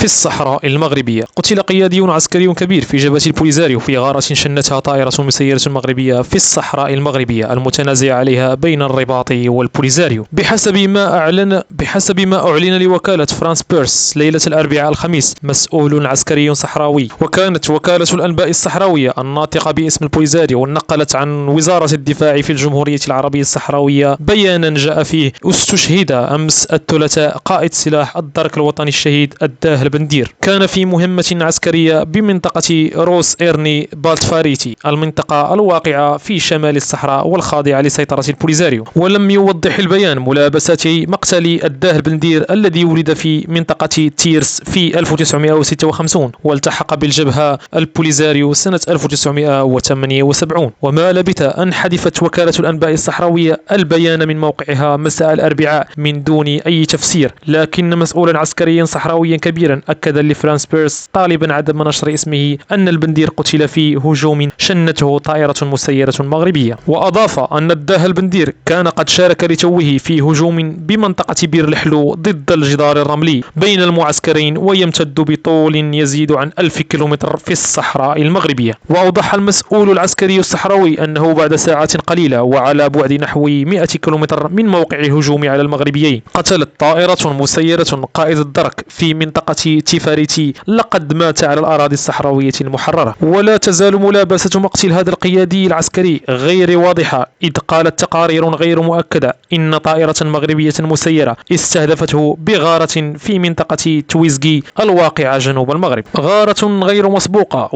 في الصحراء المغربية. قتل قيادي عسكري كبير في جبهة البوليزاريو في غارة شنتها طائرة مسيرة مغربية في الصحراء المغربية المتنازع عليها بين الرباط والبوليزاريو. بحسب ما أعلن لوكالة فرانس بيرس ليلة الأربعاء الخميس مسؤول عسكري صحراوي. وكانت وكالة الأنباء الصحراوية الناطقة باسم البوليزاريو نقلت عن وزارة الدفاع في الجمهورية العربية الصحراوية بيانا جاء فيه: استشهد أمس الثلاثاء قائد سلاح الدرك الوطني الشهيد الداهل بندير، كان في مهمة عسكرية بمنطقة روس إيرني بالتفاريتي، المنطقة الواقعة في شمال الصحراء والخاضعة لسيطرة البوليزاريو. ولم يوضح البيان ملابسات مقتل الداهل بندير الذي ولد في منطقة تيرس في 1956 والتحق بالجبهة البوليزاريو سنة 1978. وما لبث أن حذفت وكالة الأنباء الصحراوية البيان من موقعها مساء الأربعاء من دون أي تفسير، لكن مسؤولا عسكريا صحراويا كبيرا أكد لفرانس بيرس طالبا عدم نشر اسمه أن البندير قتل في هجوم شنته طائرة مسيرة مغربية. وأضاف أن الداهل بندير كان قد شارك لتوه في هجوم بمنطقة بير الحلو ضد الجدار الرملي بين المعسكرين ويمتد بطول يزيد عن 1000 كيلومتر في الصحراء المغربية. وأوضح المسؤول العسكري الصحراوي أنه بعد ساعات قليلة وعلى بعد نحو 100 كيلومتر من موقع الهجوم على المغربيين قتلت طائرة مسيرة قائد الدرك في منطقة تيفاريتي لقد مات على الأراضي الصحراوية المحررة. ولا تزال ملابسة مقتل هذا القيادي العسكري غير واضحة، إذ قالت تقارير غير مؤكدة إن طائرة مغربية مسيرة استهدفته بغارة في منطقة تويزغي الواقعة جنوب المغرب، غارة غير مسبوقة.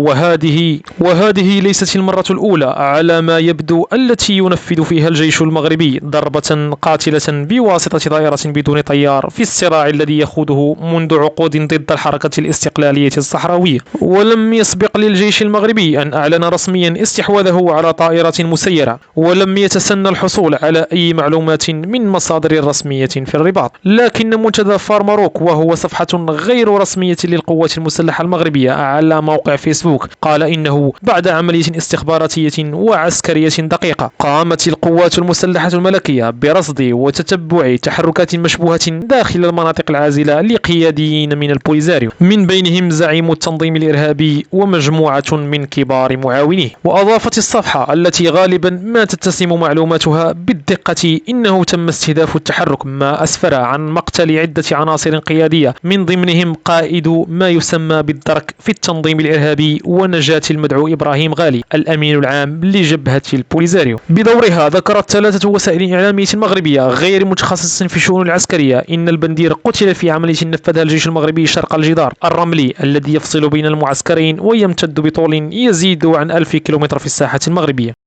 وهذه ليست المرة الأولى على ما يبدو التي ينفذ فيها الجيش المغربي ضربة قاتلة بواسطة طائرة بدون طيار في الصراع الذي يخوضه منذ عقود ضد الحركة الاستقلالية الصحراوية. ولم يسبق للجيش المغربي أن أعلن رسميا استحواذه على طائرة مسيرة، ولم يتسنى الحصول على أي معلومات من مصادر رسمية في الرباط. لكن منتدى فارماروك وهو صفحة غير رسمية للقوات المسلحة المغربية على موقع فيسبوك قال إنه بعد عملية استخباراتية وعسكرية دقيقة قامت القوات المسلحة الملكية برصد وتتبع تحركات مشبوهة داخل المناطق العازلة لقياديين من البوليزاريو، من بينهم زعيم التنظيم الإرهابي ومجموعة من كبار معاونيه. وأضافت الصفحة التي غالبا ما تتسم معلوماتها بالدقة إنه تم استهداف التحرك، ما أسفر عن مقتل عدة عناصر قيادية من ضمنهم قائد ما يسمى بالدرك في التنظيم الإرهابي ونجاة المدعو إبراهيم غالي الأمين العام لجبهة البوليزاريو. بدورها ذكرت 3 وسائل إعلامية مغربية غير متخصصة في الشؤون العسكرية إن البندير قتل في عملية نفذها الجيش المغربي شرق الجدار الرملي الذي يفصل بين المعسكرين ويمتد بطول يزيد عن 1000 كيلومتر في الساحة المغربية.